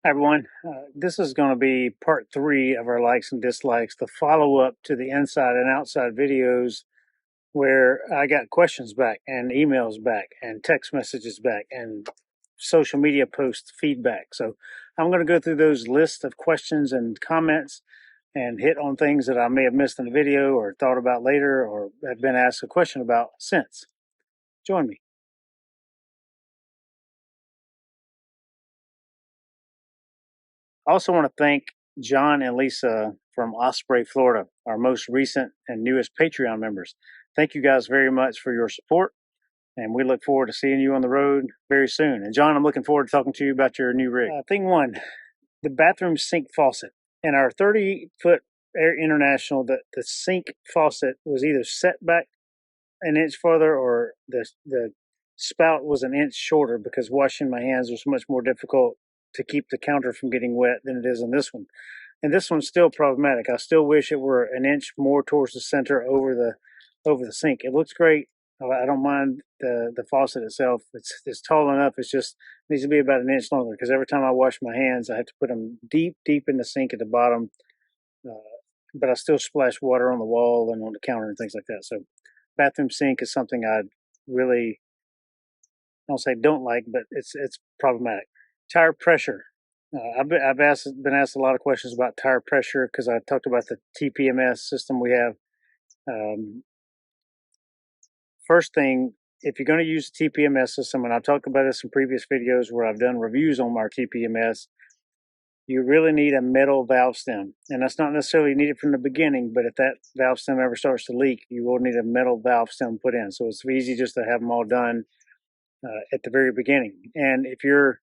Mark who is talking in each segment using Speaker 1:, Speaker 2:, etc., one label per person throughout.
Speaker 1: Hi everyone, this is going to be part 3 of our likes and dislikes, the follow-up to the inside and outside videos where I got questions back and emails back and text messages back and social media post feedback. So I'm going to go through those lists of questions and comments and hit on things that I may have missed in the video or thought about later or have been asked a question about since. Join me. I also want to thank John and Lisa from Osprey, Florida, our most recent and newest Patreon members. Thank you guys very much for your support, and we look forward to seeing you on the road very soon. And John, I'm looking forward to talking to you about your new rig. Thing one, the bathroom sink faucet. In our 30-foot Air International, the sink faucet was either set back an inch further or the spout was an inch shorter because washing my hands was much more difficult to keep the counter from getting wet than it is in this one. And this one's still problematic. I still wish it were an inch more towards the center over the sink. It looks great. I don't mind the faucet itself. It's tall enough. It's just needs to be about an inch longer because every time I wash my hands, I have to put them deep in the sink at the bottom. But I still splash water on the wall and on the counter and things like that. So bathroom sink is something I really, I don't say don't like, but it's problematic. Tire pressure. I've been asked a lot of questions about tire pressure because I talked about the TPMS system we have. First thing, if you're going to use the TPMS system, and I've talked about this in previous videos where I've done reviews on our TPMS, you really need a metal valve stem. And that's not necessarily needed from the beginning, but if that valve stem ever starts to leak, you will need a metal valve stem put in. So it's easy just to have them all done at the very beginning. And if you're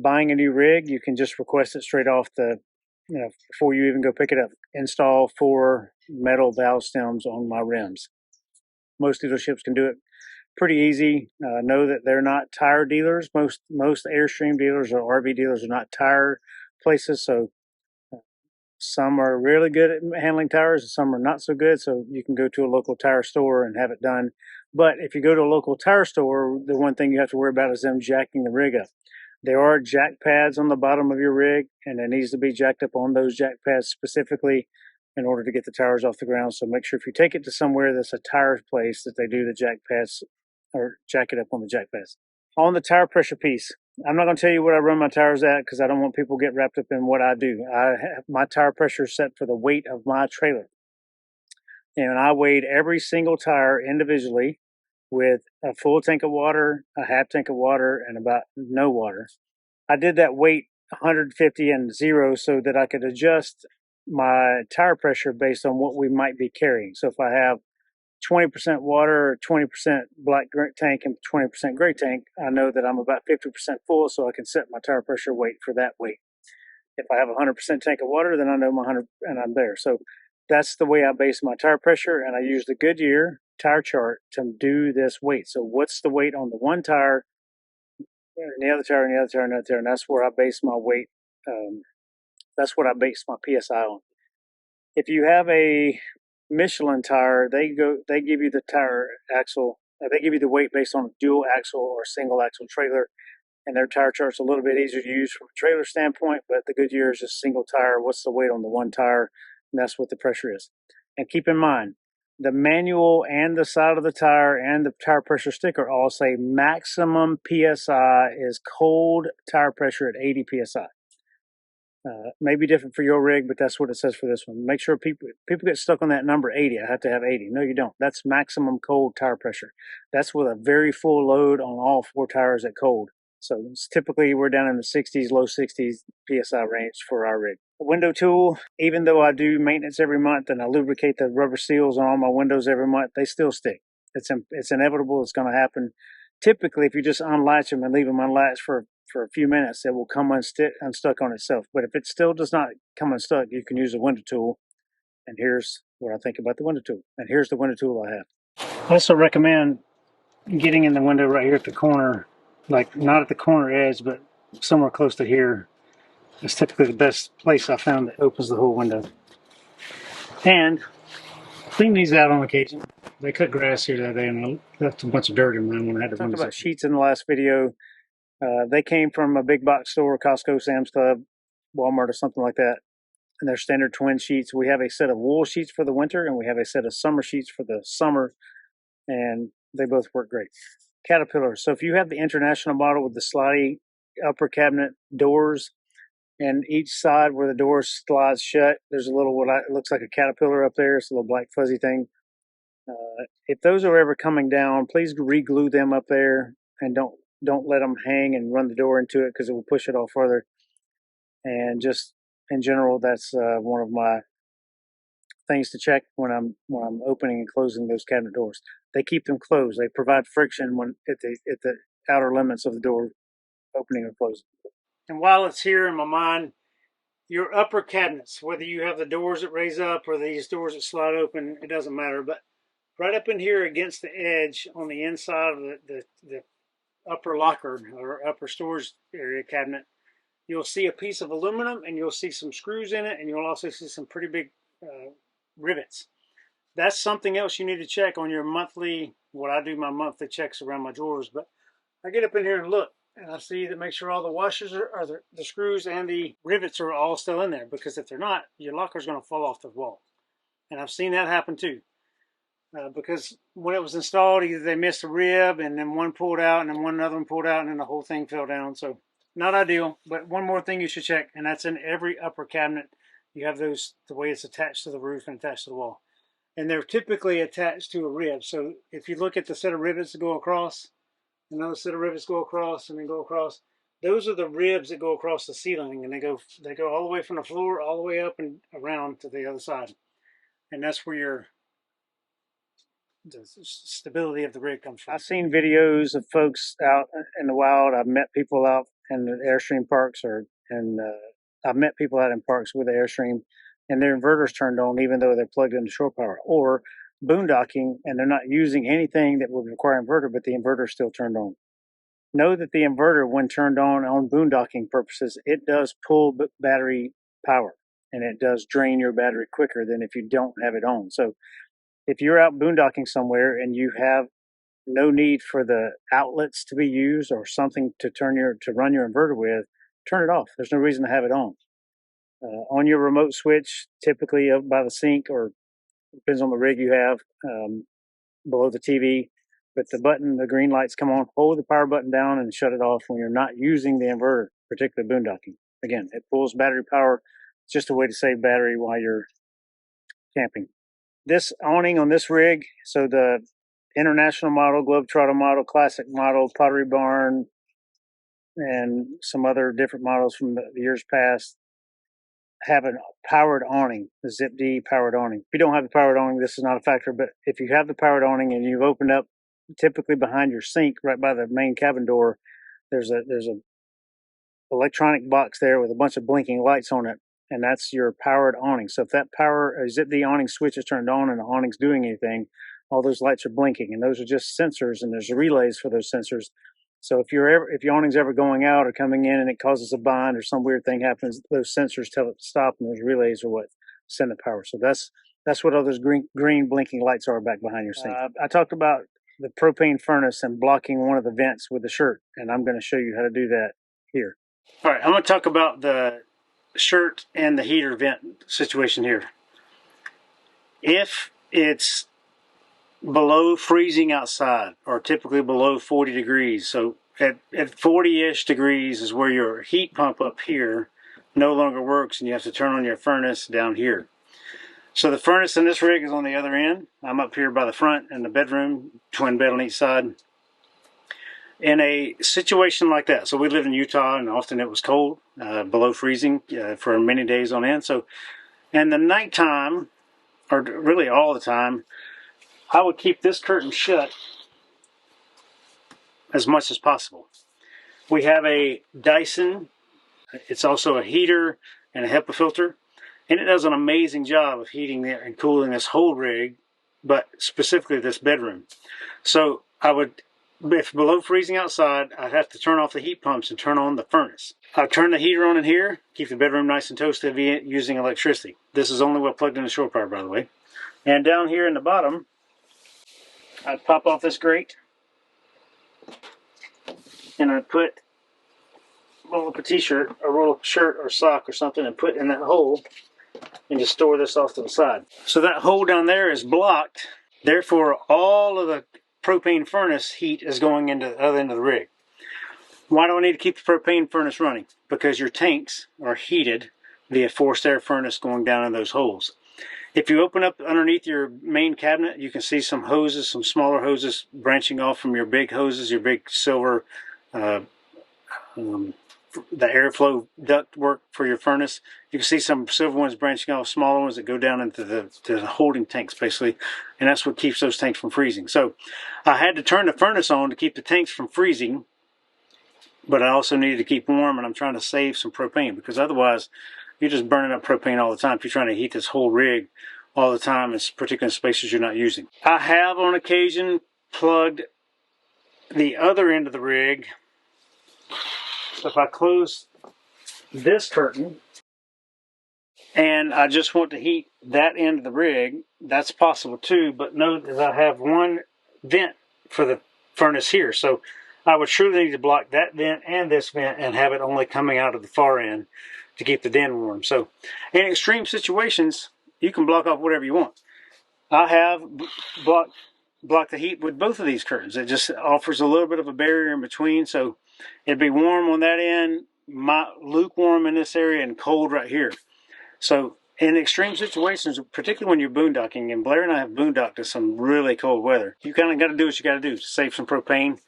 Speaker 1: buying a new rig, you can just request it straight off before you even go pick it up. Install 4 metal valve stems on my rims. Most dealerships can do it pretty easy. Know that they're not tire dealers. Most Airstream dealers or RV dealers are not tire places. So some are really good at handling tires and some are not so good. So you can go to a local tire store and have it done. But if you go to a local tire store, the one thing you have to worry about is them jacking the rig up. There are jack pads on the bottom of your rig, and it needs to be jacked up on those jack pads specifically in order to get the tires off the ground. So make sure if you take it to somewhere that's a tire place that they do the jack pads or jack it up on the jack pads. On the tire pressure piece, I'm not going to tell you what I run my tires at because I don't want people to get wrapped up in what I do. My tire pressure is set for the weight of my trailer. And I weighed every single tire individually with a full tank of water, a half tank of water, and about no water. I did that weight 150 and 0 so that I could adjust my tire pressure based on what we might be carrying. So if I have 20% water, 20% black tank, and 20% gray tank, I know that I'm about 50% full, so I can set my tire pressure weight for that weight. If I have a 100% tank of water, then I know my 100 and I'm there. So that's the way I base my tire pressure, and I use the Goodyear tire chart to do this weight. So what's the weight on the one tire, and the other tire, and the other tire, and the other tire, and that's where I base my weight. That's what I base my PSI on. If you have a Michelin tire, they give you the tire axle. They give you the weight based on a dual axle or single axle trailer, and their tire chart's a little bit easier to use from a trailer standpoint. But the Goodyear is just single tire. What's the weight on the one tire? And that's what the pressure is. And keep in mind, the manual and the side of the tire and the tire pressure sticker all say maximum PSI is cold tire pressure at 80 PSI. May be different for your rig, but that's what it says for this one. Make sure people get stuck on that number 80. I have to have 80. No, you don't. That's maximum cold tire pressure. That's with a very full load on all 4 tires at cold. So typically we're down in the 60s, low 60s PSI range for our rig. The window tool, even though I do maintenance every month and I lubricate the rubber seals on all my windows every month, they still stick. It's inevitable. It's going to happen. Typically, if you just unlatch them and leave them unlatched for a few minutes, it will come unstuck on itself. But if it still does not come unstuck, you can use a window tool. And here's what I think about the window tool. And here's the window tool I have. I also recommend getting in the window right here at the corner, like not at the corner edge, but somewhere close to here. It's typically the best place I found that opens the whole window. And clean these out on occasion. They cut grass here that day and I left a bunch of dirt in mine when I had to talk about sheets in the last video. They came from a big box store, Costco, Sam's Club, Walmart, or something like that. And they're standard twin sheets. We have a set of wool sheets for the winter, and we have a set of summer sheets for the summer, and they both work great. Caterpillar. So if you have the international model with the slidey upper cabinet doors, and each side where the door slides shut, there's a little what looks like a caterpillar up there. It's a little black fuzzy thing. If those are ever coming down, please re-glue them up there, and don't let them hang and run the door into it, because it will push it off further. And just in general, that's one of my things to check when I'm opening and closing those cabinet doors. They keep them closed. They provide friction when at the outer limits of the door opening or closing. And while it's here in my mind, your upper cabinets, whether you have the doors that raise up or these doors that slide open, it doesn't matter. But right up in here against the edge on the inside of the upper locker or upper storage area cabinet, you'll see a piece of aluminum, and you'll see some screws in it, and you'll also see some pretty big rivets. That's something else you need to check on your monthly, what I do my monthly checks around my drawers. But I get up in here and look, and I see to make sure all the washers are the screws and the rivets are all still in there, because if they're not, your locker's going to fall off the wall. And I've seen that happen too. Because when it was installed, either they missed a rib and then one pulled out and then another one pulled out and then the whole thing fell down. So not ideal. But one more thing you should check, and that's in every upper cabinet. You have those, the way it's attached to the roof and attached to the wall. And they're typically attached to a rib. So if you look at the set of rivets that go across, another set of rivets go across and then go across, those are the ribs that go across the ceiling, and they go all the way from the floor all the way up and around to the other side. And that's where the stability of the rig comes from. I've seen videos of folks out in the wild. I've met people out in the Airstream parks, I've met people out in parks with the Airstream, and their inverter's turned on even though they're plugged into shore power, or boondocking and they're not using anything that would require inverter, but the inverter's still turned on. Know that the inverter, when turned on boondocking purposes, it does pull battery power, and it does drain your battery quicker than if you don't have it on. So if you're out boondocking somewhere and you have no need for the outlets to be used or something to run your inverter with, turn it off. There's no reason to have it on. On your remote switch, typically up by the sink, or depends on the rig you have, below the TV, but the button, the green lights come on, hold the power button down and shut it off when you're not using the inverter, particularly boondocking. Again, it pulls battery power. It's just a way to save battery while you're camping. This awning on this rig, so the international model, Globetrotter model, classic model, Pottery Barn, and some other different models from the years past, have a powered awning, the Zip D powered awning. If you don't have the powered awning, this is not a factor, but if you have the powered awning and you've opened up, typically behind your sink, right by the main cabin door, there's a electronic box there with a bunch of blinking lights on it, and that's your powered awning. So if that Zip D awning switch is turned on and the awning's doing anything, all those lights are blinking, and those are just sensors, and there's relays for those sensors. So if your awning's ever going out or coming in and it causes a bind or some weird thing happens, those sensors tell it to stop, and those relays are what send the power. So that's what all those green blinking lights are back behind your sink. I talked about the propane furnace and blocking one of the vents with the shirt, and I'm going to show you how to do that here. All right, I'm going to talk about the shirt and the heater vent situation here. If it's below freezing outside, or typically below 40 degrees, so at 40-ish degrees is where your heat pump up here no longer works, and you have to turn on your furnace down here. So the furnace in this rig is on the other end. I'm up here by the front in the bedroom, twin bed on each side. In a situation like that, so we live in Utah, and often it was cold, below freezing for many days on end. So in the nighttime, or really all the time, I would keep this curtain shut as much as possible. We have a Dyson. It's also a heater and a HEPA filter, and it does an amazing job of heating and cooling this whole rig, but specifically this bedroom. So I would, if below freezing outside, I'd have to turn off the heat pumps and turn on the furnace. I'd turn the heater on in here, keep the bedroom nice and toasty using electricity. This is only plugged into shore power, by the way. And down here in the bottom, I'd pop off this grate, and I'd put roll up a t-shirt or roll up a shirt or sock or something and put in that hole and just store this off to the side. So that hole down there is blocked. Therefore, all of the propane furnace heat is going into the other end of the rig. Why do I need to keep the propane furnace running? Because your tanks are heated via forced air furnace going down in those holes. If you open up underneath your main cabinet, you can see some hoses, some smaller hoses branching off from your big hoses, your big silver, the airflow duct work for your furnace. You can see some silver ones branching off, smaller ones that go down into the holding tanks, basically, and that's what keeps those tanks from freezing. So I had to turn the furnace on to keep the tanks from freezing, but I also needed to keep warm, and I'm trying to save some propane, because otherwise you're just burning up propane all the time if you're trying to heat this whole rig all the time, particularly in spaces you're not using. I have on occasion plugged the other end of the rig. So if I close this curtain and I just want to heat that end of the rig, that's possible too, but note that I have one vent for the furnace here. So I would surely need to block that vent and this vent and have it only coming out of the far end to keep the den warm. So in extreme situations, you can block off whatever you want. I have blocked the heat with both of these curtains. It just offers a little bit of a barrier in between, so it'd be warm on that end, lukewarm in this area, and cold right here. So in extreme situations, particularly when you're boondocking, and Blair and I have boondocked to some really cold weather, you kind of got to do what you got to do to save some propane.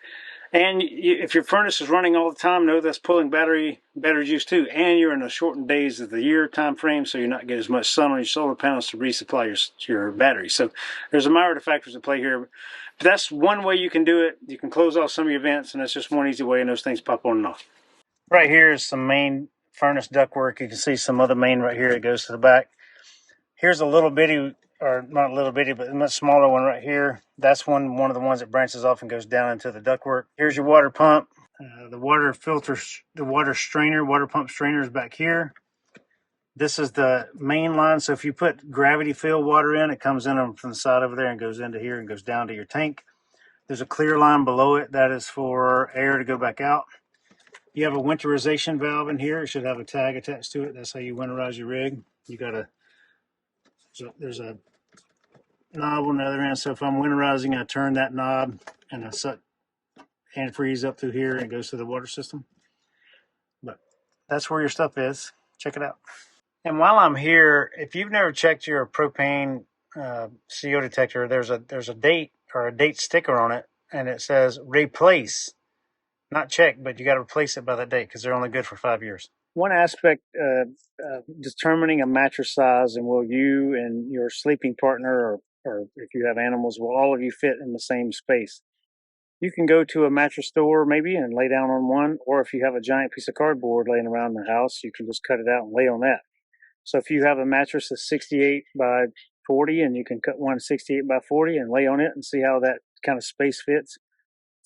Speaker 1: And if your furnace is running all the time, know that's pulling battery juice too. And you're in the shortened days of the year time frame, so you're not getting as much sun on your solar panels to resupply your battery. So there's a myriad of factors at play here. But that's one way you can do it. You can close off some of your vents, and that's just one easy way, and those things pop on and off. Right here is some main furnace ductwork. You can see some other main right here that goes to the back. Here's a little bitty, or not a little bitty, but a much smaller one right here. That's one of the ones that branches off and goes down into the ductwork. Here's your water pump. The water filter, the water strainer, water pump strainer is back here. This is the main line. So if you put gravity filled water in, it comes in from the side over there and goes into here and goes down to your tank. There's a clear line below it. That is for air to go back out. You have a winterization valve in here. It should have a tag attached to it. That's how you winterize your rig. You got to, so there's a knob on the other end. So if I'm winterizing, I turn that knob and I suck antifreeze up through here and it goes to the water system. But that's where your stuff is. Check it out. And while I'm here, if you've never checked your propane CO detector, there's a date or a date sticker on it, and it says replace, not check, but you got to replace it by that date because they're only good for 5 years. One aspect determining a mattress size, and will you and your sleeping partner, or if you have animals, will all of you fit in the same space? You can go to a mattress store maybe and lay down on one, or if you have a giant piece of cardboard laying around the house, you can just cut it out and lay on that. So if you have a mattress that's 68 by 40 and you can cut one 68 by 40 and lay on it and see how that kind of space fits,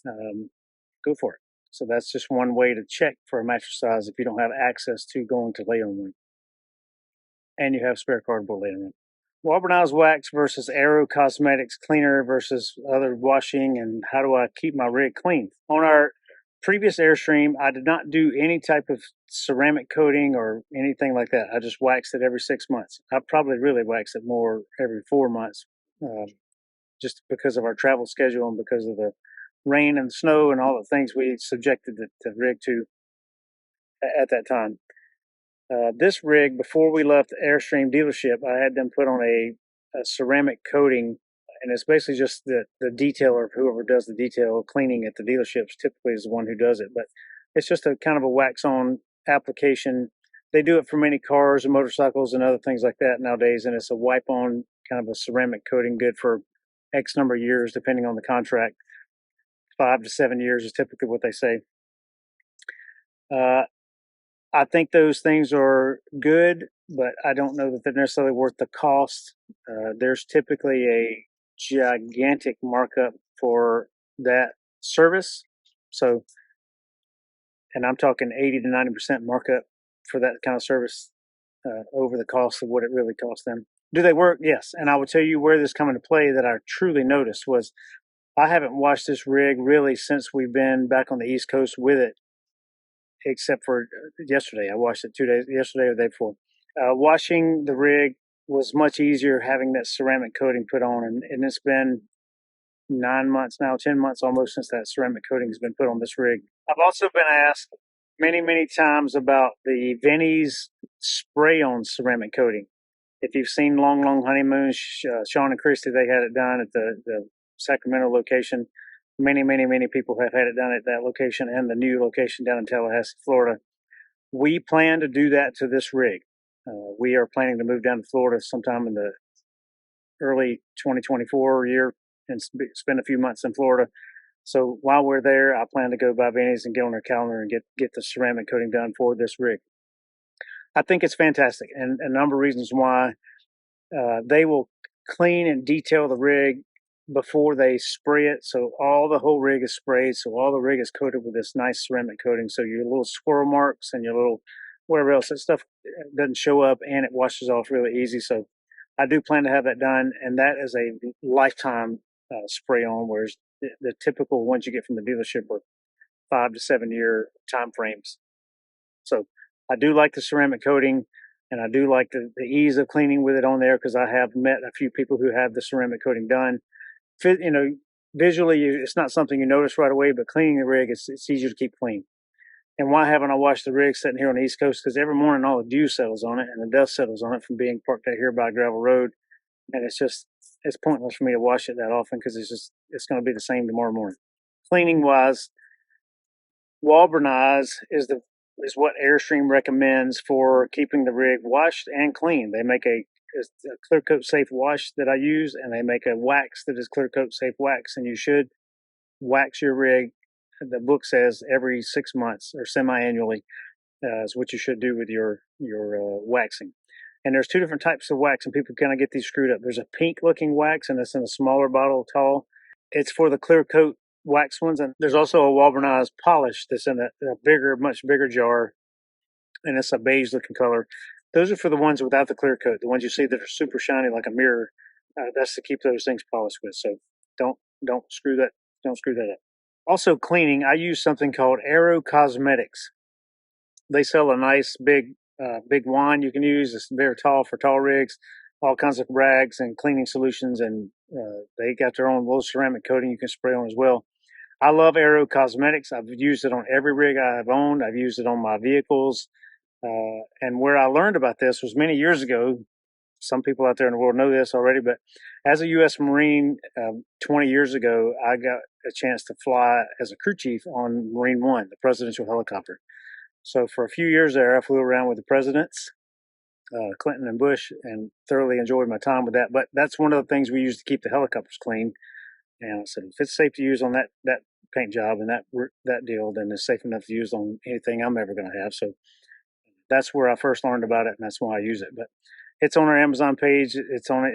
Speaker 1: go for it. So that's just one way to check for a mattress size if you don't have access to going to lay on one and you have spare cardboard laying around. Woburnized wax versus Aero Cosmetics cleaner versus other washing, and how do I keep my rig clean? On our previous Airstream, I did not do any type of ceramic coating or anything like that. I just waxed it every 6 months. I probably really wax it more every 4 months, just because of our travel schedule and because of the rain and snow and all the things we subjected the rig to at that time. This rig, before we left the Airstream dealership, I had them put on a ceramic coating, and it's basically just the detailer, whoever does the detail cleaning at the dealerships typically is the one who does it, but it's just a kind of a wax-on application. They do it for many cars and motorcycles and other things like that nowadays, and it's a wipe-on kind of a ceramic coating, good for X number of years, depending on the contract. 5 to 7 years is typically what they say. I think those things are good, but I don't know that they're necessarily worth the cost. There's typically a gigantic markup for that service. So, and I'm talking 80 to 90% markup for that kind of service over the cost of what it really costs them. Do they work? Yes. And I will tell you where this come into play that I truly noticed was I haven't washed this rig really since we've been back on the East Coast with it except for yesterday. I washed it 2 days, yesterday or the day before. Washing the rig was much easier having that ceramic coating put on, and it's been 9 months now, 10 months almost since that ceramic coating has been put on this rig. I've also been asked many times about the Vinny's spray-on ceramic coating. If you've seen Long Honeymoons, Sean and Christy, they had it done at the Sacramento location. Many people have had it done at that location and the new location down in Tallahassee, Florida. We plan to do that to this rig. We are planning to move down to Florida sometime in the early 2024 year and spend a few months in Florida. So while we're there, I plan to go by Vinny's and get on their calendar and get the ceramic coating done for this rig. I think it's fantastic, and a number of reasons why. They will clean and detail the rig before they spray it, so the whole rig is sprayed, so all the rig is coated with this nice ceramic coating, so your little swirl marks and your little whatever else, that stuff doesn't show up, and it washes off really easy. So I do plan to have that done, and that is a lifetime spray on, whereas the typical ones you get from the dealership are 5 to 7 year time frames. So I do like the ceramic coating, and I do like the ease of cleaning with it on there, because I have met a few people who have the ceramic coating done. You know, visually, it's not something you notice right away, but cleaning the rig, it's easier to keep clean. And why haven't I washed the rig sitting here on the East Coast? Because every morning all the dew settles on it and the dust settles on it from being parked out here by a gravel road. And it's pointless for me to wash it that often, because it's going to be the same tomorrow morning. Cleaning wise, Walburnize is what Airstream recommends for keeping the rig washed and clean. They make a clear coat safe wash that I use, and they make a wax that is clear coat safe wax, and you should wax your rig. The book says every 6 months or semi-annually is what you should do with your waxing. And there's 2 different types of wax, and people kind of get these screwed up. There's a pink looking wax, and it's in a smaller bottle, tall. It's for the clear coat wax ones, and there's also a Walburnized polish that's in a bigger, much bigger jar, and it's a beige looking color. Those are for the ones without the clear coat, the ones you see that are super shiny like a mirror. That's to keep those things polished with. So don't screw that up. Also, cleaning, I use something called Aero Cosmetics. They sell a nice big wand you can use. It's very tall for tall rigs, all kinds of rags and cleaning solutions, and they got their own little ceramic coating you can spray on as well. I love Aero Cosmetics. I've used it on every rig I have owned. I've used it on my vehicles. And where I learned about this was many years ago. Some people out there in the world know this already, but as a U.S. Marine 20 years ago, I got a chance to fly as a crew chief on Marine One, the presidential helicopter. So for a few years there, I flew around with the presidents, Clinton and Bush, and thoroughly enjoyed my time with that. But that's one of the things we use to keep the helicopters clean. And I said, if it's safe to use on that paint job and that deal, then it's safe enough to use on anything I'm ever going to have. So that's where I first learned about it, and that's why I use it. But it's on our Amazon page. It's on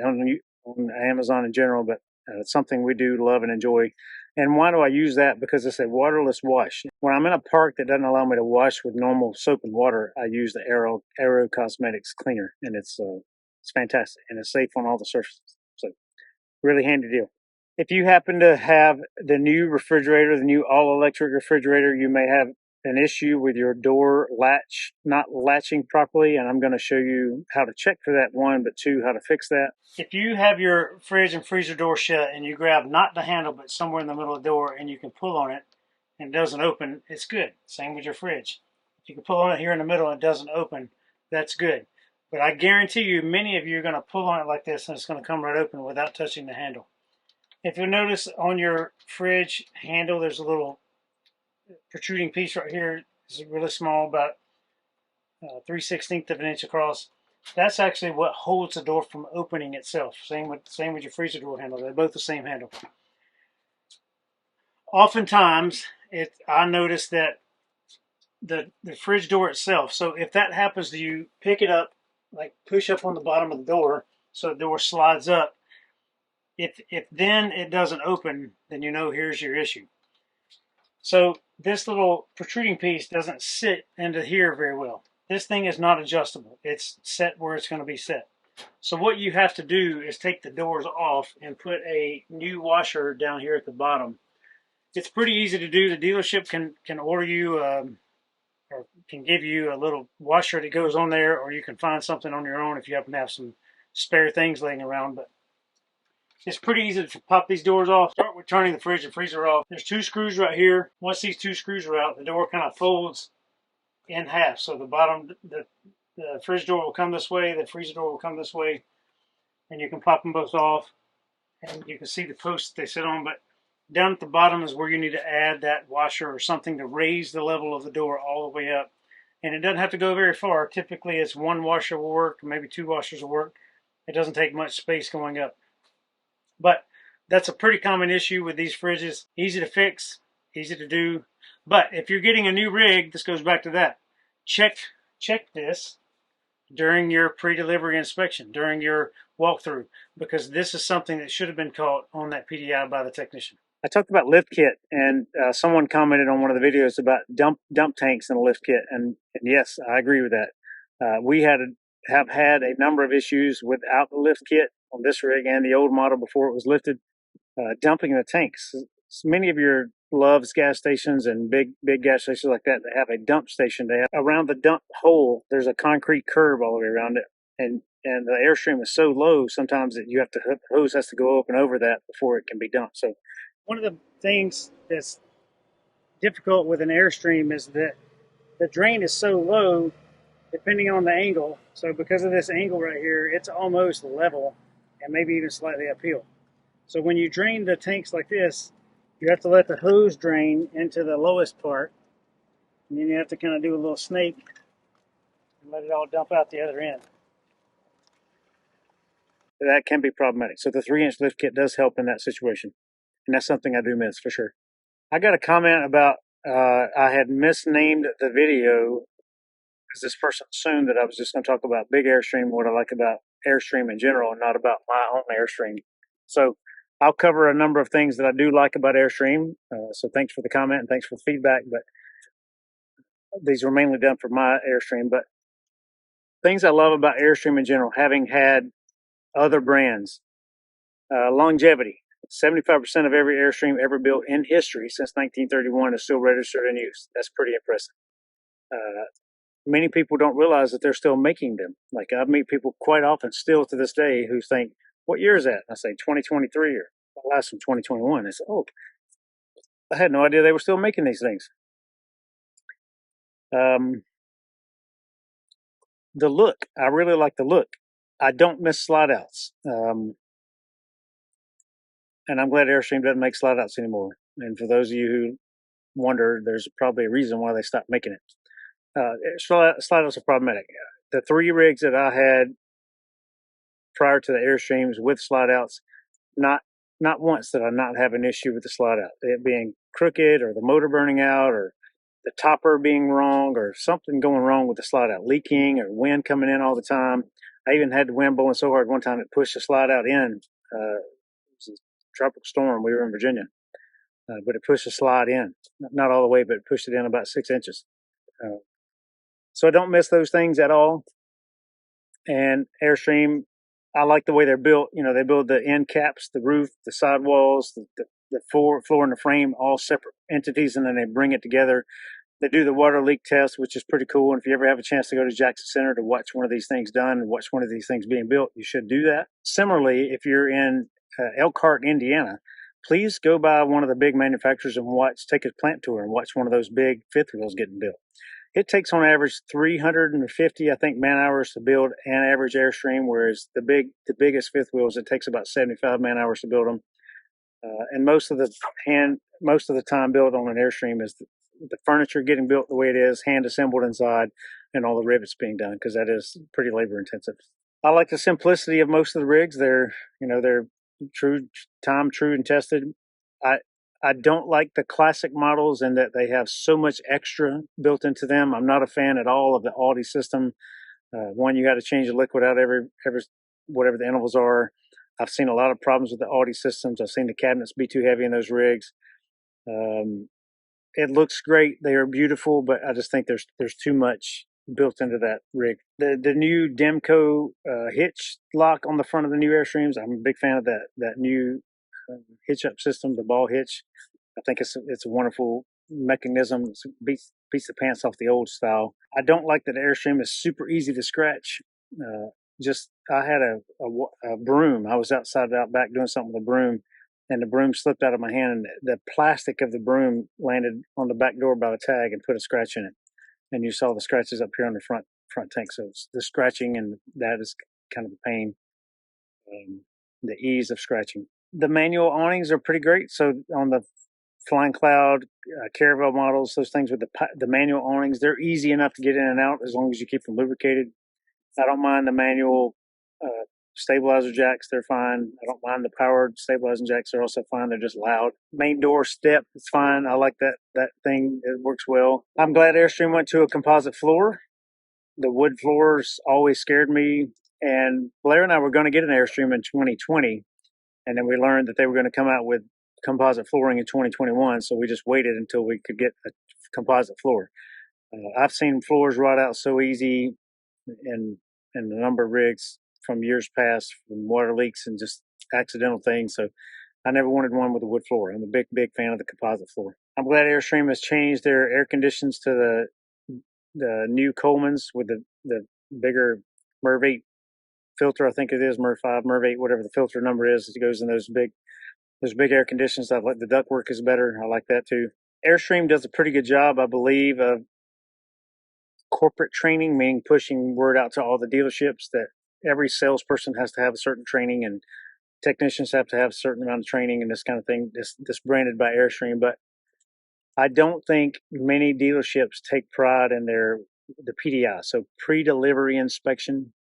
Speaker 1: Amazon in general, but it's something we do love and enjoy. And why do I use that? Because it's a waterless wash. When I'm in a park that doesn't allow me to wash with normal soap and water, I use the Aero Cosmetics cleaner, and it's fantastic, and it's safe on all the surfaces. So really handy deal. If you happen to have the new refrigerator, the new all-electric refrigerator, you may have an issue with your door latch not latching properly, and I'm going to show you how to check for that, 1, but 2, how to fix that. If you have your fridge and freezer door shut and you grab not the handle but somewhere in the middle of the door and you can pull on it and it doesn't open, it's good. Same with your fridge. If you can pull on it here in the middle and it doesn't open, that's good. But I guarantee you, many of you are going to pull on it like this and it's going to come right open without touching the handle. If you'll notice on your fridge handle, there's a little protruding piece right here. It's really small, about 3/16 of an inch across. That's actually what holds the door from opening itself. Same with your freezer door handle. They're both the same handle. Oftentimes, I notice that the fridge door itself. So if that happens to you, pick it up, like push up on the bottom of the door so the door slides up. If then it doesn't open, then you know here's your issue. So this little protruding piece doesn't sit into here very well. This thing is not adjustable. It's set where it's going to be set. So what you have to do is take the doors off and put a new washer down here at the bottom. It's pretty easy to do. The dealership can order you or can give you a little washer that goes on there, or you can find something on your own if you happen to have some spare things laying around. But it's pretty easy to pop these doors off. Start with turning the fridge and freezer off. There's 2 screws right here. Once these 2 screws are out, the door kind of folds in half. So the bottom, the fridge door will come this way, the freezer door will come this way, and you can pop them both off. And you can see the posts they sit on, but down at the bottom is where you need to add that washer or something to raise the level of the door all the way up. And it doesn't have to go very far. Typically it's 1 washer will work, maybe 2 washers will work. It doesn't take much space going up. But that's a pretty common issue with these fridges. Easy to fix, easy to do. But if you're getting a new rig, this goes back to that. Check this during your pre-delivery inspection, during your walkthrough, because this is something that should have been caught on that PDI by the technician. I talked about lift kit, and someone commented on one of the videos about dump tanks in a lift kit, and yes, I agree with that. We have had a number of issues without the lift kit on this rig and the old model before it was lifted, dumping the tanks. So many of your Love's gas stations and big gas stations like that have a dump station. They have, around the dump hole, there's a concrete curb all the way around it, and the Airstream is so low sometimes that you have to, the hose has to go up and over that before it can be dumped. So one of the things that's difficult with an Airstream is that the drain is so low depending on the angle. So because of this angle right here, it's almost level and maybe even slightly uphill. So when you drain the tanks like this, you have to let the hose drain into the lowest part, and then you have to kind of do a little snake and let it all dump out the other end. That can be problematic. So the 3-inch lift kit does help in that situation, and that's something I do miss for sure. I got a comment about I had misnamed the video because this person assumed that I was just going to talk about big Airstream, what I like about Airstream in general, and not about my own Airstream. So I'll cover a number of things that I do like about Airstream. So thanks for the comment and thanks for the feedback. But these were mainly done for my Airstream. But things I love about Airstream in general, having had other brands, longevity. 75% of every Airstream ever built in history since 1931 is still registered in use. That's pretty impressive. Many people don't realize that they're still making them. Like I meet people quite often still to this day who think, what year is that? I say 2023 or the last from 2021. They say, oh, I had no idea they were still making these things. The look, I really like the look. I don't miss slide outs. And I'm glad Airstream doesn't make slide outs anymore. And for those of you who wonder, there's probably a reason why they stopped making it. Slide outs are problematic. The 3 rigs that I had prior to the Airstreams with slide outs, not once did I not have an issue with the slide out. It being crooked or the motor burning out or the topper being wrong or something going wrong with the slide out, leaking or wind coming in all the time. I even had the wind blowing so hard one time it pushed the slide out in. It was a tropical storm. We were in Virginia. But it pushed the slide in. Not all the way, but it pushed it in about 6 inches. So I don't miss those things at all. And Airstream, I like the way they're built. You know, they build the end caps, the roof, the sidewalls, the floor and the frame, all separate entities, and then they bring it together. They do the water leak test, which is pretty cool. And if you ever have a chance to go to Jackson Center to watch one of these things done and watch one of these things being built, you should do that. Similarly, if you're in Elkhart, Indiana, please go by one of the big manufacturers and take a plant tour and watch one of those big fifth wheels getting built. It takes on average 350, I think, man hours to build an average Airstream, whereas the biggest fifth wheels, it takes about 75 man hours to build them. And most of the time built on an Airstream is the furniture getting built the way it is, hand assembled inside, and all the rivets being done, because that is pretty labor intensive. I like the simplicity of most of the rigs. They're true and tested. I don't like the classic models in that they have so much extra built into them. I'm not a fan at all of the Audi system. One, you got to change the liquid out every whatever the intervals are. I've seen a lot of problems with the Audi systems. I've seen the cabinets be too heavy in those rigs. It looks great. They are beautiful, but I just think there's too much built into that rig. The new Demco hitch lock on the front of the new Airstreams, I'm a big fan of that new hitch up system, the ball hitch. I think it's a wonderful mechanism. It beats piece of pants off the old style. I don't like that Airstream is super easy to scratch. I had a broom. I was outside out back doing something with a broom, and the broom slipped out of my hand, and the plastic of the broom landed on the back door by the tag and put a scratch in it. And you saw the scratches up here on the front tank. So it's the scratching, and that is kind of a pain. The ease of scratching. The manual awnings are pretty great. So on the Flying Cloud, Caravel models, those things with the manual awnings, they're easy enough to get in and out as long as you keep them lubricated. I don't mind the manual stabilizer jacks, they're fine. I don't mind the powered stabilizing jacks, they're also fine. They're just loud. Main door step, it's fine. I like that thing, it works well. I'm glad Airstream went to a composite floor. The wood floors always scared me, and Blair and I were going to get an Airstream in 2020, and then we learned that they were going to come out with composite flooring in 2021, so we just waited until we could get a composite floor. I've seen floors rot out so easy in a number of rigs from years past, from water leaks and just accidental things, so I never wanted one with a wood floor. I'm a big fan of the composite floor. I'm glad Airstream has changed their air conditions to the new Coleman's with the bigger MERV 8 filter. I think it is MERV 5, MERV 8, whatever the filter number is. It goes in those big air conditions. I like the ductwork is better. I like that too. Airstream does a pretty good job, I believe, of corporate training, meaning pushing word out to all the dealerships that every salesperson has to have a certain training, and technicians have to have a certain amount of training and this kind of thing. This branded by Airstream, but I don't think many dealerships take pride in the PDI, so pre-delivery inspection,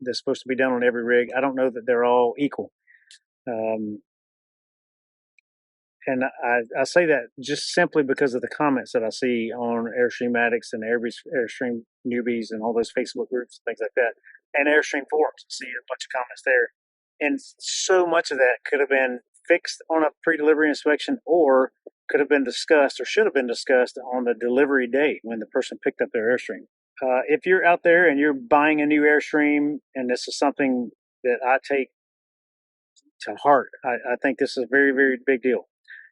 Speaker 1: that's supposed to be done on every rig. I don't know that they're all equal. And I say that just simply because of the comments that I see on Airstream Addicts and Airstream Newbies and all those Facebook groups and things like that, and Airstream forums. I see a bunch of comments there. And so much of that could have been fixed on a pre-delivery inspection, or could have been discussed or should have been discussed on the delivery day when the person picked up their Airstream. If you're out there and you're buying a new Airstream, and this is something that I take to heart, I think this is a very big deal.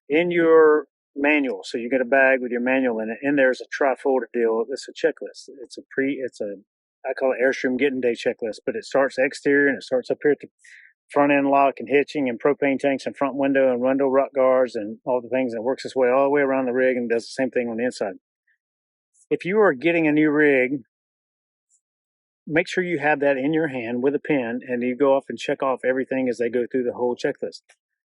Speaker 1: In your manual, so you get a bag with your manual in it, and there's a tri-folder deal. It's a checklist. I call it Airstream Getting Day checklist, but it starts exterior and it starts up here at the front end lock and hitching and propane tanks and front window and window rock guards and all the things, and it works its way all the way around the rig and does the same thing on the inside. If you are getting a new rig, make sure you have that in your hand with a pen, and you go off and check off everything as they go through the whole checklist.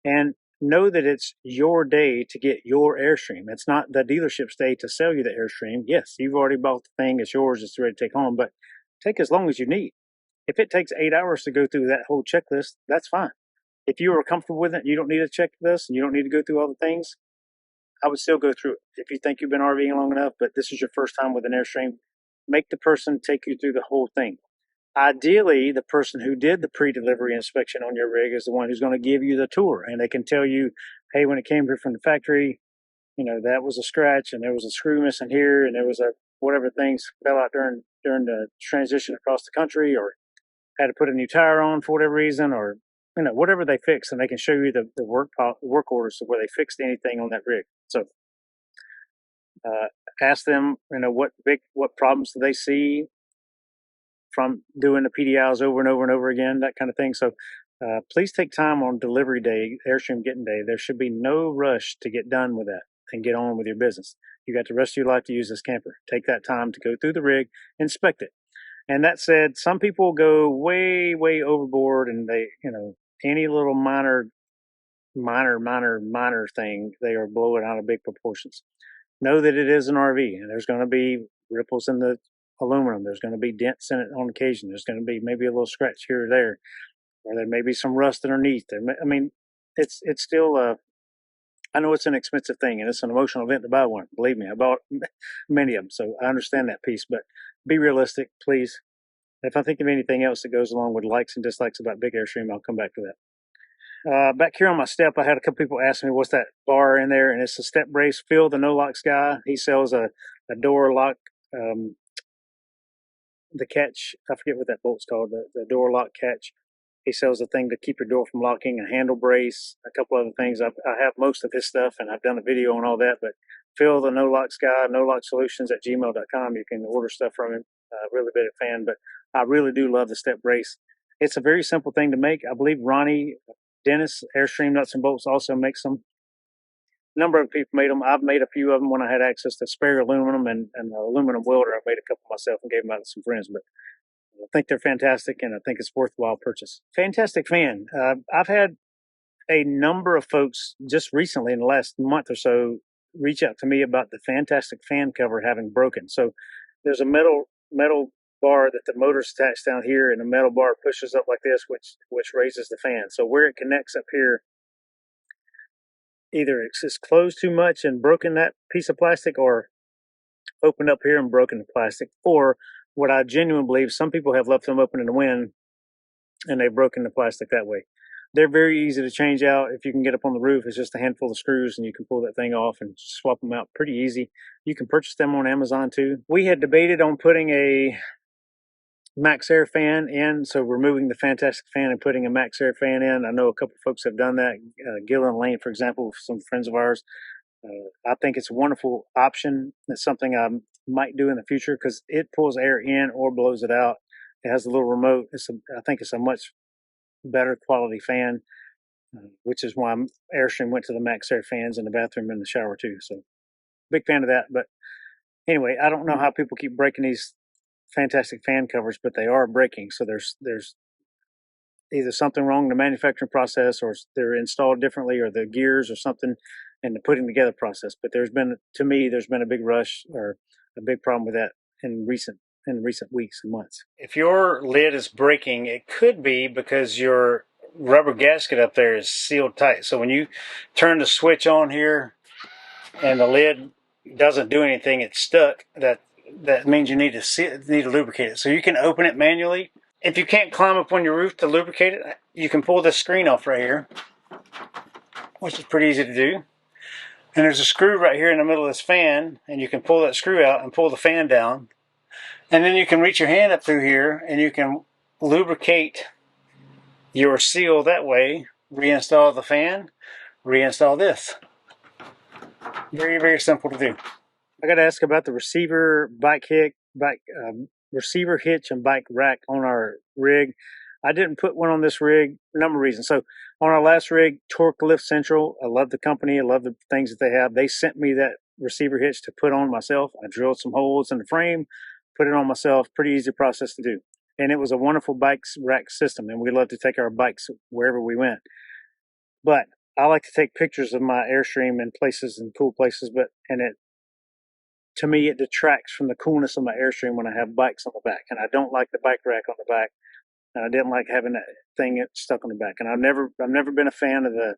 Speaker 1: And know that it's your day to get your Airstream. It's not the dealership's day to sell you the Airstream. Yes, you've already bought the thing, it's yours, it's ready to take home, but take as long as you need. If it takes 8 hours to go through that whole checklist, that's fine. If you are comfortable with it, you don't need a checklist, and you don't need to go through all the things, I would still go through it. If you think you've been RVing long enough, but this is your first time with an Airstream, make the person take you through the whole thing. Ideally, the person who did the pre-delivery inspection on your rig is the one who's going to give you the tour, and they can tell you, hey, when it came here from the factory, that was a scratch, and there was a screw missing here, and there was whatever things fell out during the transition across the country, or had to put a new tire on for whatever reason, or whatever they fixed, and they can show you the work orders of where they fixed anything on that rig. So ask them, what problems do they see from doing the PDIs over and over and over again, that kind of thing. So please take time on delivery day, Airstream Getting Day. There should be no rush to get done with that and get on with your business. You got the rest of your life to use this camper. Take that time to go through the rig, inspect it. And that said, some people go way overboard, and they, any little minor thing, they are blowing out of big proportions. Know that it is an RV, and there's going to be ripples in the aluminum. There's going to be dents in it on occasion. There's going to be maybe a little scratch here or there may be some rust underneath. It's still I know it's an expensive thing, and it's an emotional event to buy one. Believe me, I bought many of them, so I understand that piece. But be realistic, please. If I think of anything else that goes along with likes and dislikes about Big Airstream, I'll come back to that. Back here on my step, I had a couple people ask me what's that bar in there, and it's a step brace. Phil, the NOLOX guy, he sells a door lock, the catch. I forget what that bolt's called, the door lock catch. He sells a thing to keep your door from locking, a handle brace, a couple other things. I have most of his stuff, and I've done a video on all that. But Phil, the NOLOX Guy, NOLOXsolutions at gmail.com. You can order stuff from him. Really big fan, but I really do love the step brace. It's a very simple thing to make. I believe Ronnie Dennis, Airstream Nuts and Bolts, also makes them. A number of people made them. I've made a few of them when I had access to spare aluminum and aluminum welder. I made a couple myself and gave them out to some friends. But I think they're fantastic, and I think it's worthwhile purchase. Fantastic fan. I've had a number of folks just recently in the last month or so reach out to me about the fantastic fan cover having broken. So there's a metal bar that the motor's attached down here, and a metal bar pushes up like this, which raises the fan. So where it connects up here, either it's closed too much and broken that piece of plastic, or opened up here and broken the plastic, or what I genuinely believe, some people have left them open in the wind and they've broken the plastic that way. They're very easy to change out. If you can get up on the roof, it's just a handful of screws and you can pull that thing off and swap them out pretty easy. You can purchase them on Amazon too. We had debated on putting a Max Air fan in, so removing the fantastic fan and putting a Max Air fan in. I know a couple of folks have done that. Gil and Lane, for example, some friends of ours. I think it's a wonderful option. It's something I might do in the future because it pulls air in or blows it out. It has a little remote. I think it's a much better quality fan, which is why Airstream went to the Max Air fans in the bathroom and the shower too. So big fan of that. But anyway, I don't know how people keep breaking these fantastic fan covers, but they are breaking. So there's either something wrong in the manufacturing process, or they're installed differently, or the gears or something in the putting together process. But there's been a big rush or a big problem with that in recent weeks and months. If your lid is breaking, it could be because your rubber gasket up there is sealed tight. So when you turn the switch on here and the lid doesn't do anything, it's stuck, that means you need to lubricate it. So you can open it manually. If you can't climb up on your roof to lubricate it, you can pull this screen off right here, which is pretty easy to do. And there's a screw right here in the middle of this fan, and you can pull that screw out and pull the fan down. And then you can reach your hand up through here and you can lubricate your seal that way, reinstall the fan, reinstall this. Very, very simple to do. I got to ask about the receiver, receiver hitch and bike rack on our rig. I didn't put one on this rig, a number of reasons. So on our last rig, Torque Lift Central, I love the company. I love the things that they have. They sent me that receiver hitch to put on myself. I drilled some holes in the frame, put it on myself. Pretty easy process to do. And it was a wonderful bike rack system, and we love to take our bikes wherever we went. But I like to take pictures of my Airstream in places and cool places, to me, it detracts from the coolness of my Airstream when I have bikes on the back. And I don't like the bike rack on the back. And I didn't like having that thing stuck on the back. And I've never been a fan of the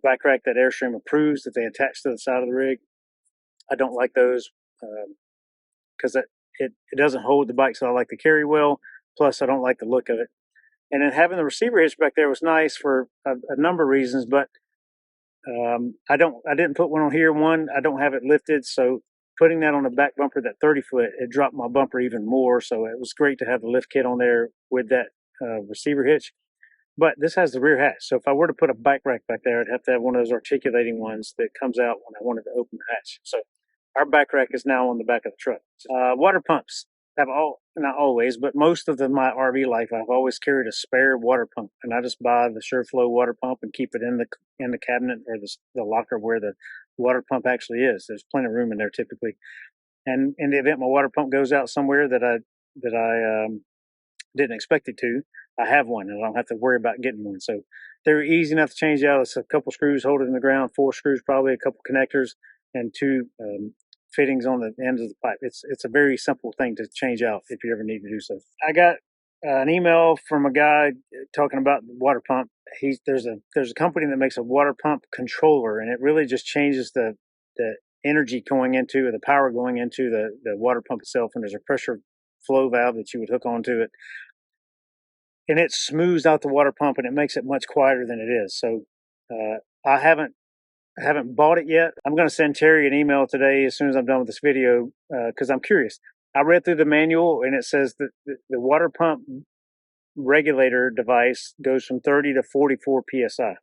Speaker 1: bike rack that Airstream approves that they attach to the side of the rig. I don't like those because it doesn't hold the bike, so I like the carry well. Plus, I don't like the look of it. And then having the receiver hitch back there was nice for a number of reasons, but I didn't put one on here. One, I don't have it lifted, so putting that on the back bumper, that 30-foot, it dropped my bumper even more. So it was great to have the lift kit on there with that receiver hitch. But this has the rear hatch. So if I were to put a bike rack back there, I'd have to have one of those articulating ones that comes out when I wanted to open the hatch. So our bike rack is now on the back of the truck. Water pumps have not always, but most of my RV life, I've always carried a spare water pump, and I just buy the SureFlow water pump and keep it in the cabinet or the locker where the water pump actually is. There's plenty of room in there typically. And in the event my water pump goes out somewhere that I didn't expect it to, I have one and I don't have to worry about getting one. So they're easy enough to change out. It's a couple screws hold it in the ground, 4 screws probably, a couple connectors, and 2 fittings on the ends of the pipe. It's a very simple thing to change out if you ever need to do so. I got an email from a guy talking about the water pump. There's a company that makes a water pump controller, and it really just changes the energy going into, or the power going into the water pump itself, and there's a pressure flow valve that you would hook onto it. And it smooths out the water pump, and it makes it much quieter than it is. So I haven't bought it yet. I'm going to send Terry an email today as soon as I'm done with this video because I'm curious. I read through the manual, and it says that the water pump regulator device goes from 30 to 44 psi.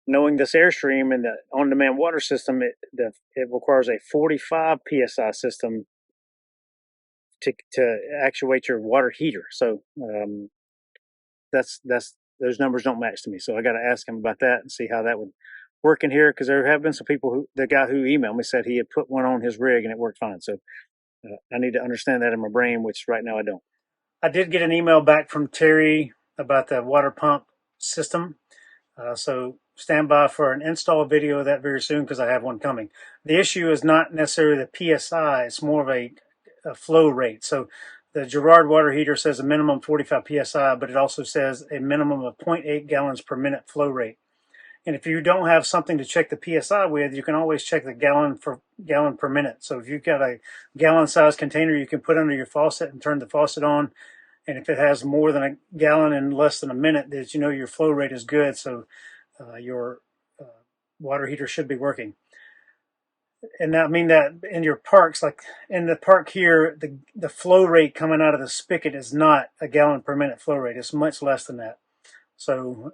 Speaker 1: Knowing this Airstream and the on-demand water system, it requires a 45 psi system to actuate your water heater. So that's those numbers don't match to me. So I got to ask him about that and see how that would work in here, because there have been some people who, the guy who emailed me said he had put one on his rig and it worked fine. So I need to understand that in my brain, which right now I don't. I did get an email back from Terry about the water pump system. So stand by for an install video of that very soon, because I have one coming. The issue is not necessarily the PSI, it's more of a flow rate. So the Girard water heater says a minimum 45 PSI, but it also says a minimum of 0.8 gallons per minute flow rate. And if you don't have something to check the PSI with, you can always check the gallon per minute. So if you've got a gallon size container, you can put under your faucet and turn the faucet on. And if it has more than a gallon in less than a minute, that you know your flow rate is good. So your water heater should be working. And I mean that in your parks, like in the park here, the flow rate coming out of the spigot is not a gallon per minute flow rate. It's much less than that. So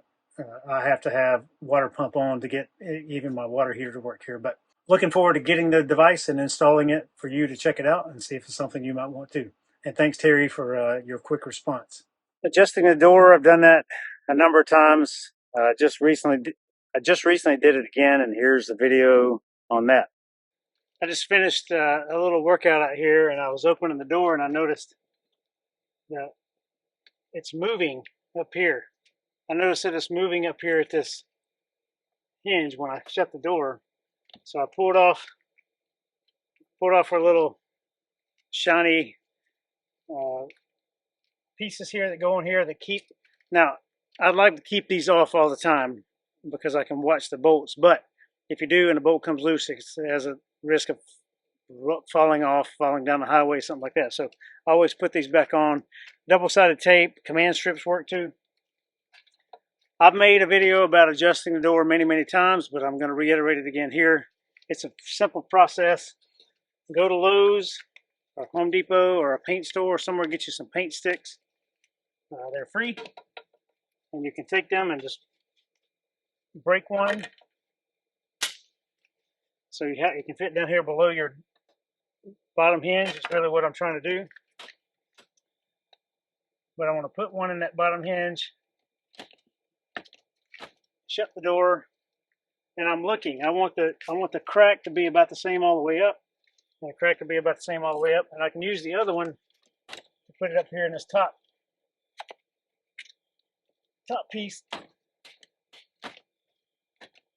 Speaker 1: I have to have water pump on to get even my water heater to work here. But looking forward to getting the device and installing it for you to check it out and see if it's something you might want to. And thanks, Terry, for your quick response. Adjusting the door, I've done that a number of times. I just recently did it again, and here's the video on that. I just finished a little workout out here, and I was opening the door, and I noticed that it's moving up here. I noticed that it's moving up here at this hinge when I shut the door. So I pulled off our little shiny pieces here that go in here that keep. Now, I'd like to keep these off all the time because I can watch the bolts. But if you do and the bolt comes loose, it has a risk of falling off, falling down the highway, something like that. So I always put these back on. Double-sided tape, command strips work too. I've made a video about adjusting the door many, many times, but I'm going to reiterate it again here. It's a simple process. Go to Lowe's or Home Depot or a paint store or somewhere, get you some paint sticks. They're free, and you can take them and just break one. So you can fit down here below your bottom hinge. Is really what I'm trying to do. But I want to put one in that bottom hinge, shut the door, and I'm looking. I want the crack to be about the same all the way up. And the crack to be about the same all the way up. And I can use the other one to put it up here in this top piece.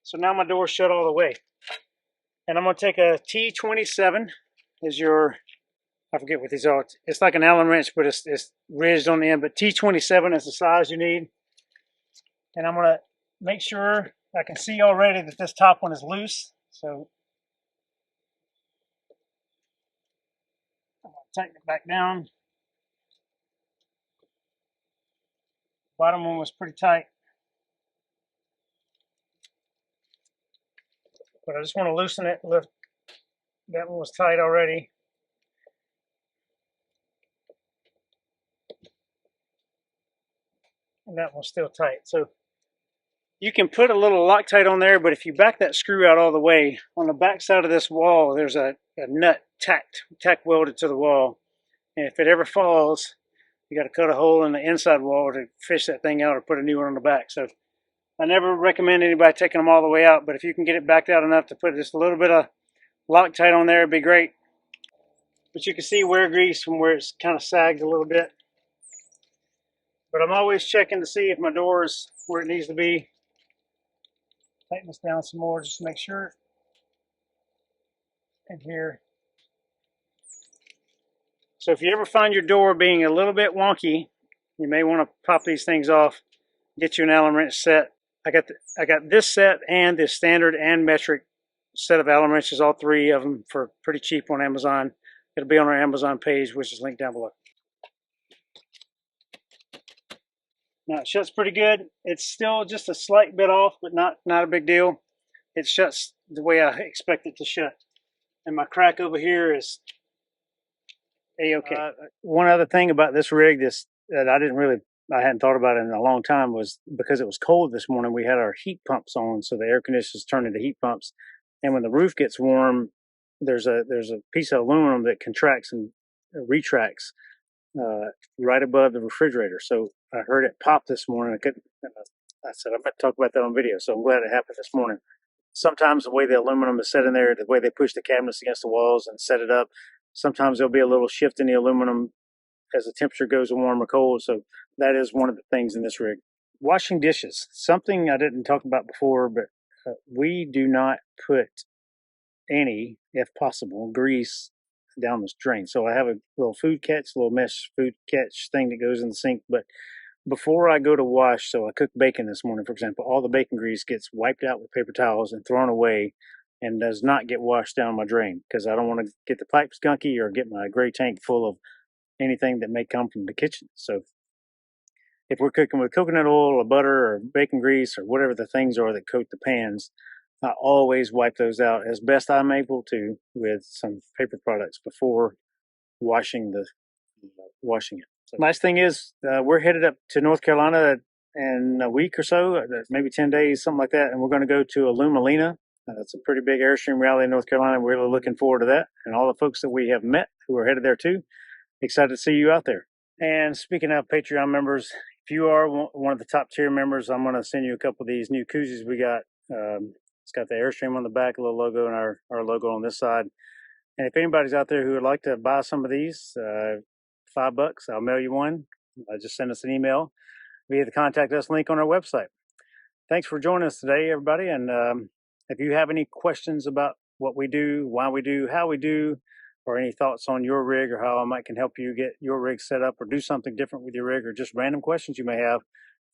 Speaker 1: So now my door's shut all the way. And I'm going to take a T27 as your, I forget what these are. It's like an Allen wrench, but it's ridged on the end. But T27 is the size you need. And I'm going to make sure, I can see already that this top one is loose. So I'm going to tighten it back down. Bottom one was pretty tight. But I just want to loosen it. Lift. That one was tight already. And that one's still tight. So you can put a little Loctite on there, but if you back that screw out all the way, on the back side of this wall, there's a nut tack welded to the wall. And if it ever falls, you got to cut a hole in the inside wall to fish that thing out or put a new one on the back. So I never recommend anybody taking them all the way out, but if you can get it backed out enough to put just a little bit of Loctite on there, it'd be great. But you can see wear grease from where it's kind of sagged a little bit. But I'm always checking to see if my door is where it needs to be. Tighten this down some more just to make sure. And here. So if you ever find your door being a little bit wonky, you may want to pop these things off. Get you an Allen wrench set. I got this set and the standard and metric set of Allen wrenches, all three of them, for pretty cheap on Amazon. It'll be on our Amazon page, which is linked down below. Now it shuts pretty good. It's still just a slight bit off, but not a big deal. It shuts the way I expect it to shut. And my crack over here is A-okay. One other thing about this rig, this that I hadn't thought about it in a long time was because it was cold this morning. We had our heat pumps on, so the air conditioners turn into heat pumps. And when the roof gets warm, there's a piece of aluminum that contracts and retracts right above the refrigerator. So I heard it pop this morning. I said, I'm going to talk about that on video. So I'm glad it happened this morning. Sometimes the way the aluminum is set in there, the way they push the cabinets against the walls and set it up, sometimes there'll be a little shift in the aluminum as the temperature goes warm or cold. So that is one of the things in this rig. Washing dishes, something I didn't talk about before, but we do not put any, if possible, grease down the drain. So I have a little little mesh food catch thing that goes in the sink. But before I go to wash, so I cooked bacon this morning, for example, all the bacon grease gets wiped out with paper towels and thrown away and does not get washed down my drain because I don't want to get the pipes gunky or get my gray tank full of anything that may come from the kitchen. So if we're cooking with coconut oil or butter or bacon grease or whatever the things are that coat the pans, I always wipe those out as best I'm able to with some paper products before washing it. So nice thing is we're headed up to North Carolina in a week or so, maybe 10 days, something like that, and we're going to go to Alumalina. It's a pretty big Airstream rally in North Carolina. We're really looking forward to that, and all the folks that we have met who are headed there too. Excited to see you out there. And speaking of Patreon members, if you are one of the top tier members, I'm going to send you a couple of these new koozies we got. It's got the Airstream on the back, a little logo, and our logo on this side. And if anybody's out there who would like to buy some of these, $5, I'll mail you one. Just send us an email via the contact us link on our website. Thanks for joining us today, everybody. And if you have any questions about what we do, why we do, how we do, or any thoughts on your rig or how I can help you get your rig set up or do something different with your rig, or just random questions you may have,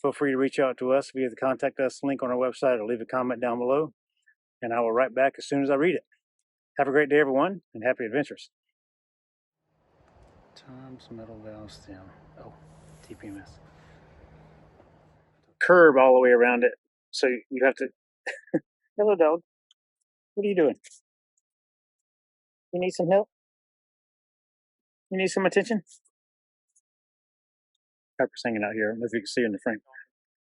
Speaker 1: feel free to reach out to us via the contact us link on our website or leave a comment down below, and I will write back as soon as I read it. Have a great day, everyone, and happy adventures. Tom's metal valve stem. Oh, TPMS. Curve all the way around it, so you have to... Hello, dog. What are you doing? You need some help? You need some attention? Pepper's hanging out here. I don't know if you can see in the frame.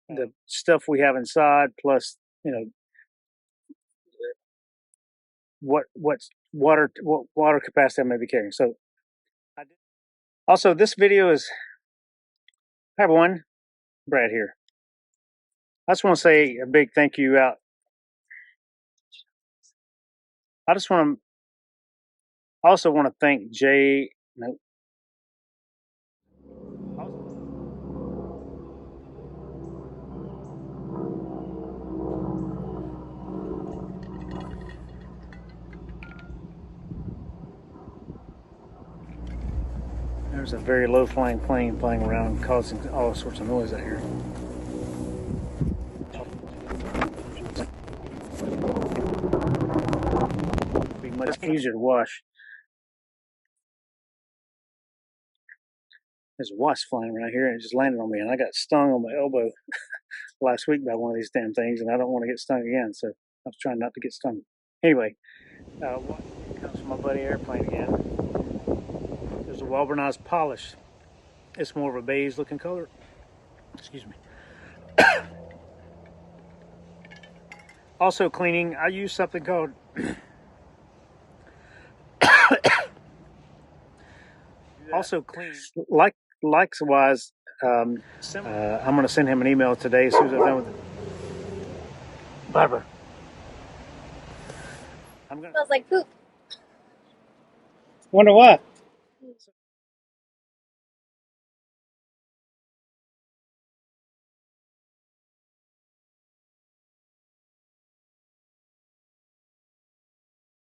Speaker 1: The stuff we have inside, plus, you know, what water capacity I may be carrying. So, also this video is, hi everyone, Brad here. I just want to say a big thank you out. I also want to thank Jay. No. There's a very low flying plane flying around, causing all sorts of noise out here. It'd be much easier to wash. There's a wasp flying around here and it just landed on me, and I got stung on my elbow last week by one of these damn things, and I don't want to get stung again, so I was trying not to get stung. Anyway, what comes from my buddy Airplane again. There's a Walbernized polish. It's more of a beige looking color. Excuse me. Also cleaning, I use something called also cleaning. Likewise, I'm going to send him an email today as soon as I'm done with it. Barbara.
Speaker 2: Smells like poop.
Speaker 1: Wonder why.